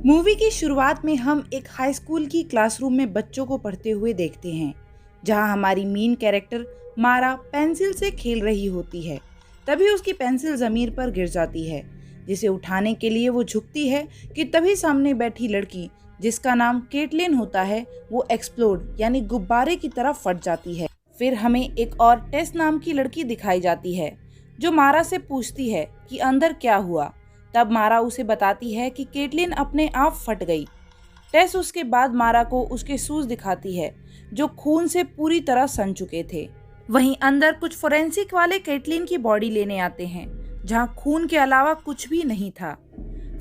Movie की शुरुआत में हम एक हाई स्कूल की क्लासरूम में बच्चों को पढ़ते हुए देखते हैं, जहां हमारी मेन कैरेक्टर मारा पेंसिल से खेल रही होती है। तभी उसकी पेंसिल जमीन पर गिर जाती है, जिसे उठाने के लिए वो झुकती है कि तभी सामने बैठी लड़की, जिसका नाम केटलिन होता है, वो एक्सप्लोड यानी गुब्बारे की तरह फट जाती है। फिर हमें एक और टेस नाम की लड़की दिखाई जाती है, जो मारा से पूछती है कि अंदर क्या हुआ। तब मारा उसे बताती है कि केटलिन अपने आप फट गई। टेस उसके बाद मारा को उसके शूज दिखाती है, जो खून से पूरी तरह सन चुके थे। वहीं अंदर कुछ फोरेंसिक वाले केटलिन की बॉडी लेने आते हैं, जहां खून के अलावा कुछ भी नहीं था।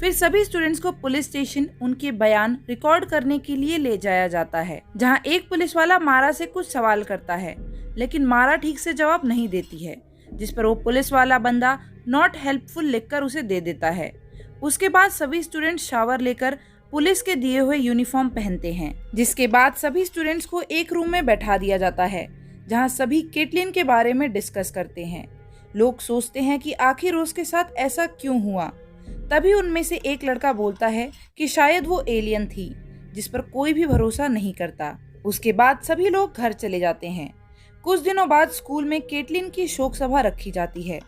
फिर सभी स्टूडेंट्स को पुलिस स्टेशन उनके बयान रिकॉर्ड करने के लिए ले जाया जाता है, जहां एक पुलिस वाला मारा से कुछ सवाल करता है, लेकिन मारा ठीक से जवाब नहीं देती है, जिस पर वो पुलिस वाला बंदा नॉट हेल्पफुल लिखकर उसे दे देता है। उसके बाद सभी स्टूडेंट शावर लेकर पुलिस के दिए हुए यूनिफॉर्म पहनते हैं, जिसके बाद सभी स्टूडेंट्स को एक रूम में बैठा दिया जाता है, जहां सभी केटलिन के बारे में डिस्कस करते हैं। लोग सोचते हैं कि आखिर उसके साथ ऐसा क्यों हुआ। तभी उनमें से एक लड़का बोलता है कि शायद वो एलियन थी, जिस पर कोई भी भरोसा नहीं करता। उसके बाद सभी लोग घर चले जाते हैं। कुछ दिनों बाद स्कूल में केटलिन की शोक सभा रखी जाती है,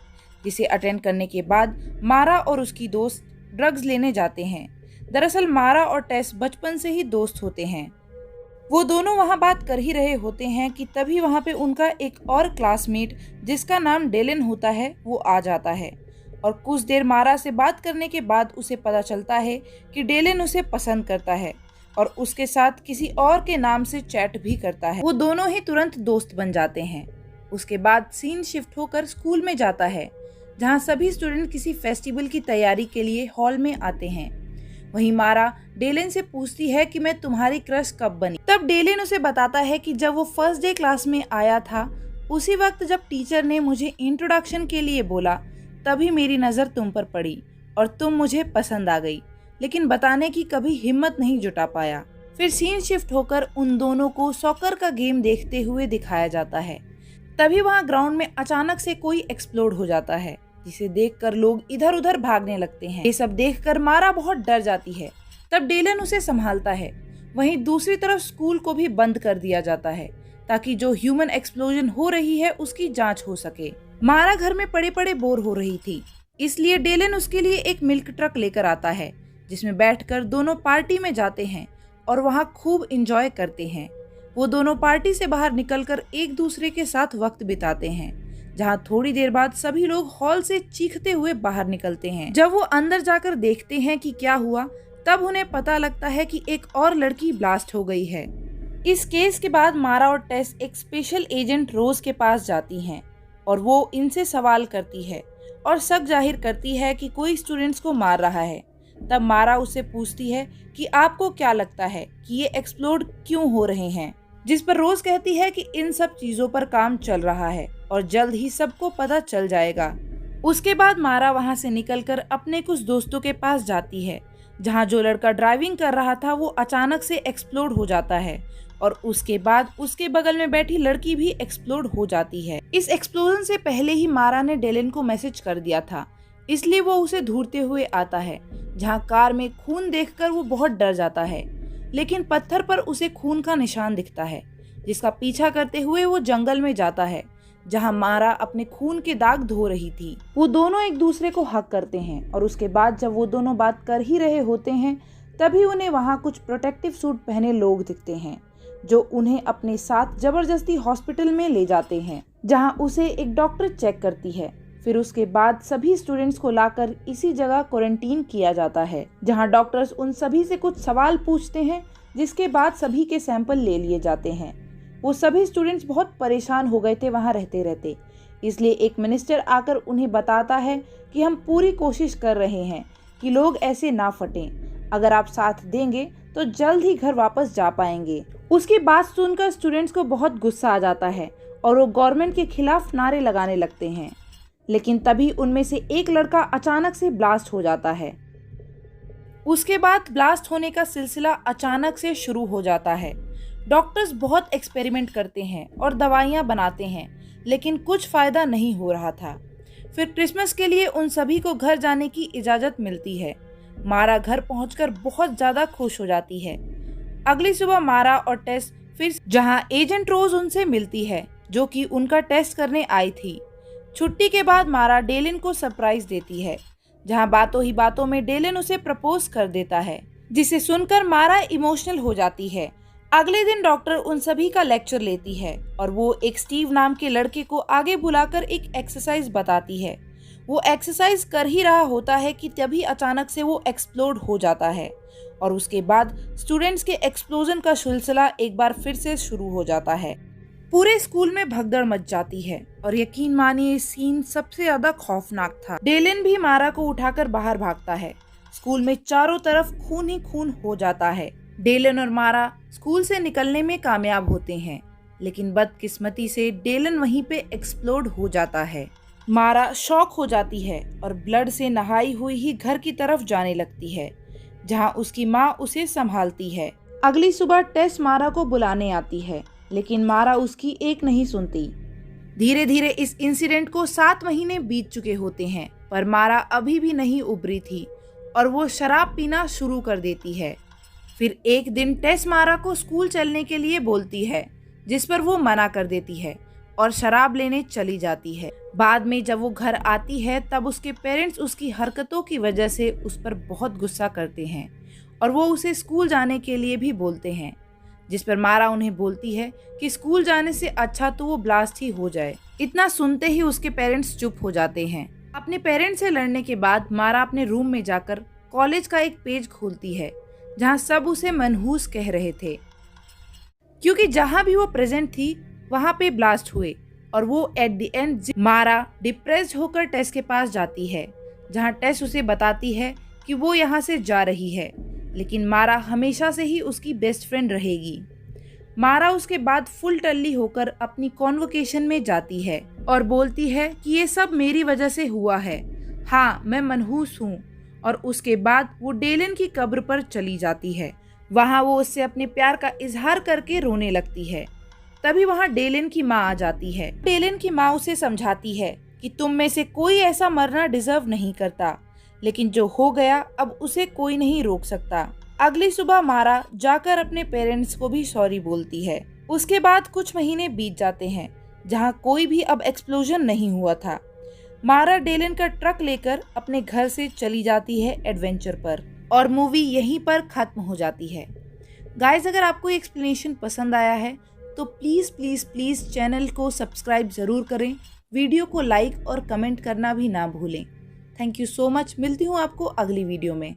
जिसे अटेंड करने के बाद मारा और उसकी दोस्त ड्रग्स लेने जाते हैं। दरअसल मारा और टेस बचपन से ही दोस्त होते हैं। वो दोनों वहाँ बात कर ही रहे होते हैं कि तभी वहाँ पे उनका एक और क्लासमेट, जिसका नाम डेलन होता है, वो आ जाता है। और कुछ देर मारा से बात करने के बाद उसे पता चलता है कि डेलन उसे पसंद करता है और उसके साथ किसी और के नाम से चैट भी करता है। वो दोनों ही तुरंत दोस्त बन जाते हैं। उसके बाद सीन शिफ्ट होकर स्कूल में जाता है, जहाँ सभी स्टूडेंट किसी फेस्टिवल की तैयारी के लिए हॉल में आते हैं। वहीं मारा डेलन से पूछती है कि मैं तुम्हारी क्रश कब बनी। तब डेलन उसे बताता है कि जब वो फर्स्ट डे क्लास में आया था, उसी वक्त जब टीचर ने मुझे इंट्रोडक्शन के लिए बोला, तभी मेरी नज़र तुम पर पड़ी और तुम मुझे पसंद आ गई, लेकिन बताने की कभी हिम्मत नहीं जुटा पाया। फिर सीन शिफ्ट होकर उन दोनों को सॉकर का गेम देखते हुए दिखाया जाता है। तभी वहाँ ग्राउंड में अचानक से कोई एक्सप्लोड हो जाता है, जिसे देखकर लोग इधर उधर भागने लगते हैं। ये सब देखकर मारा बहुत डर जाती है। तब डेलन उसे संभालता है। वहीं दूसरी तरफ स्कूल को भी बंद कर दिया जाता है, ताकि जो ह्यूमन एक्सप्लोजन हो रही है उसकी जांच हो सके। मारा घर में पड़े पड़े बोर हो रही थी, इसलिए डेलन उसके लिए एक मिल्क ट्रक लेकर आता है, जिसमें बैठकर दोनों पार्टी में जाते हैं और वहाँ खूब इंजॉय करते हैं। वो दोनों पार्टी से बाहर निकलकर एक दूसरे के साथ वक्त बिताते हैं, जहाँ थोड़ी देर बाद सभी लोग हॉल से चीखते हुए बाहर निकलते हैं। जब वो अंदर जाकर देखते हैं कि क्या हुआ, तब उन्हें पता लगता है कि एक और लड़की ब्लास्ट हो गई है। इस केस के बाद मारा और टेस एक स्पेशल एजेंट रोज के पास जाती हैं और वो इनसे सवाल करती है और शक जाहिर करती है कि कोई स्टूडेंट्स को मार रहा है। तब मारा उससे पूछती है कि आपको क्या लगता है कि ये एक्सप्लोड क्यों हो रहे हैं, जिस पर रोज कहती है कि इन सब चीजों पर काम चल रहा है और जल्द ही सबको पता चल जाएगा। उसके बाद मारा वहां से निकलकर अपने कुछ दोस्तों के पास जाती है, जहां जो लड़का ड्राइविंग कर रहा था वो अचानक से एक्सप्लोड हो जाता है और उसके बाद उसके बगल में बैठी लड़की भी एक्सप्लोड हो जाती है। इस एक्सप्लोजन से पहले ही मारा ने डेलन को मैसेज कर दिया था, इसलिए वो उसे ढूंढते हुए आता है, जहाँ कार में खून देखकर वो बहुत डर जाता है। लेकिन पत्थर पर उसे खून का निशान दिखता है, जिसका पीछा करते हुए वो जंगल में जाता है, जहां मारा अपने खून के दाग धो रही थी। वो दोनों एक दूसरे को हक करते हैं और उसके बाद जब वो दोनों बात कर ही रहे होते हैं, तभी उन्हें वहां कुछ प्रोटेक्टिव सूट पहने लोग दिखते हैं, जो उन्हें अपने साथ जबरदस्ती हॉस्पिटल में ले जाते हैं, जहां उसे एक डॉक्टर चेक करती है। फिर उसके बाद सभी स्टूडेंट्स को लाकर इसी जगह क्वारंटीन किया जाता है, जहां डॉक्टर्स उन सभी से कुछ सवाल पूछते हैं, जिसके बाद सभी के सैंपल ले लिए जाते हैं। वो सभी स्टूडेंट्स बहुत परेशान हो गए थे वहां रहते रहते, इसलिए एक मिनिस्टर आकर उन्हें बताता है कि हम पूरी कोशिश कर रहे हैं कि लोग ऐसे ना फटें। अगर आप साथ देंगे तो जल्द ही घर वापस जा पाएंगे। उसकी बात सुनकर स्टूडेंट्स को बहुत गुस्सा आ जाता है और वो गवर्नमेंट के खिलाफ नारे लगाने लगते हैं। लेकिन तभी उनमें से एक लड़का अचानक से ब्लास्ट हो जाता है। उसके बाद ब्लास्ट होने का सिलसिला अचानक से शुरू हो जाता है। डॉक्टर्स बहुत एक्सपेरिमेंट करते हैं और दवाइयाँ बनाते हैं, लेकिन कुछ फ़ायदा नहीं हो रहा था। फिर क्रिसमस के लिए उन सभी को घर जाने की इजाज़त मिलती है। मारा घर पहुंचकर बहुत ज्यादा खुश हो जाती है। अगली सुबह मारा और टेस फिर जहां एजेंट रोज उनसे मिलती है जो कि उनका टेस्ट करने आई थी। छुट्टी के बाद मारा डेलिन को सरप्राइज देती है, जहां बातों ही बातों में डेलिन उसे प्रपोज कर देता है, जिसे सुनकर मारा इमोशनल हो जाती है। अगले दिन डॉक्टर उन सभी का लेक्चर लेती है और वो एक स्टीव नाम के लड़के को आगे बुलाकर एक एक्सरसाइज बताती है। वो एक्सरसाइज कर ही रहा होता है कि तभी अचानक से वो एक्सप्लोड हो जाता है और उसके बाद स्टूडेंट्स के एक्सप्लोजन का सिलसिला एक बार फिर से शुरू हो जाता है। पूरे स्कूल में भगदड़ मच जाती है और यकीन मानिए ये सीन सबसे ज्यादा खौफनाक था। डेलिन भी मारा को उठाकर बाहर भागता है। स्कूल में चारों तरफ खून ही खून हो जाता है। डेलिन और मारा स्कूल से निकलने में कामयाब होते हैं, लेकिन बदकिस्मती से डेलिन वहीं पे एक्सप्लोड हो जाता है। मारा शॉक हो जाती है और ब्लड से नहाई हुई ही घर की तरफ जाने लगती है, जहां उसकी माँ उसे संभालती है। अगली सुबह टेस मारा को बुलाने आती है, लेकिन मारा उसकी एक नहीं सुनती। धीरे धीरे इस इंसिडेंट को 7 महीने बीत चुके होते हैं, पर मारा अभी भी नहीं उभरी थी और वो शराब पीना शुरू कर देती है। फिर एक दिन टेस मारा को स्कूल चलने के लिए बोलती है, जिस पर वो मना कर देती है और शराब लेने चली जाती है। बाद में जब वो घर आती है तब उसके पेरेंट्स उसकी हरकतों की वजह से उस पर बहुत गुस्सा करते हैं और वो उसे स्कूल जाने के लिए भी बोलते हैं, जिस पर मारा उन्हें बोलती है कि स्कूल जाने से अच्छा तो वो ब्लास्ट ही हो जाए। इतना सुनते ही उसके पेरेंट्स चुप हो जाते हैं। अपने पेरेंट्स से लड़ने के बाद मारा अपने रूम में जाकर कॉलेज का एक पेज खोलती है, जहां सब उसे मनहूस कह रहे थे, क्योंकि जहां भी वो प्रेजेंट थी वहां पे ब्लास्ट हुए। और वो एट द एंड मारा डिप्रेस्ड होकर टेस के पास जाती है, जहां टेस उसे बताती है कि वो यहाँ से जा रही है, लेकिन मारा हमेशा से ही उसकी बेस्ट फ्रेंड रहेगी। मारा उसके बाद फुल टल्ली होकर अपनी कॉन्वोकेशन में जाती है और बोलती है कि ये सब मेरी वजह से हुआ है, हाँ मैं मनहूस हूँ। और उसके बाद वो डेलिन की कब्र पर चली जाती है। वहाँ वो उससे अपने प्यार का इजहार करके रोने लगती है। तभी वहाँ डेलिन की माँ आ जाती है। डेलिन की माँ उसे समझाती है कि तुम में से कोई ऐसा मरना डिजर्व नहीं करता, लेकिन जो हो गया अब उसे कोई नहीं रोक सकता। अगली सुबह मारा जाकर अपने पेरेंट्स को भी सॉरी बोलती है। उसके बाद कुछ महीने बीत जाते हैं, जहाँ कोई भी अब एक्सप्लोजन नहीं हुआ था। मारा डेलिन का ट्रक लेकर अपने घर से चली जाती है एडवेंचर पर और मूवी यहीं पर खत्म हो जाती है। गाइस, अगर आपको ये एक्सप्लेनेशन पसंद आया है तो प्लीज़ प्लीज़ प्लीज़ चैनल को सब्सक्राइब ज़रूर करें, वीडियो को लाइक और कमेंट करना भी ना भूलें। Thank you so much. मिलती हूँ आपको अगली वीडियो में।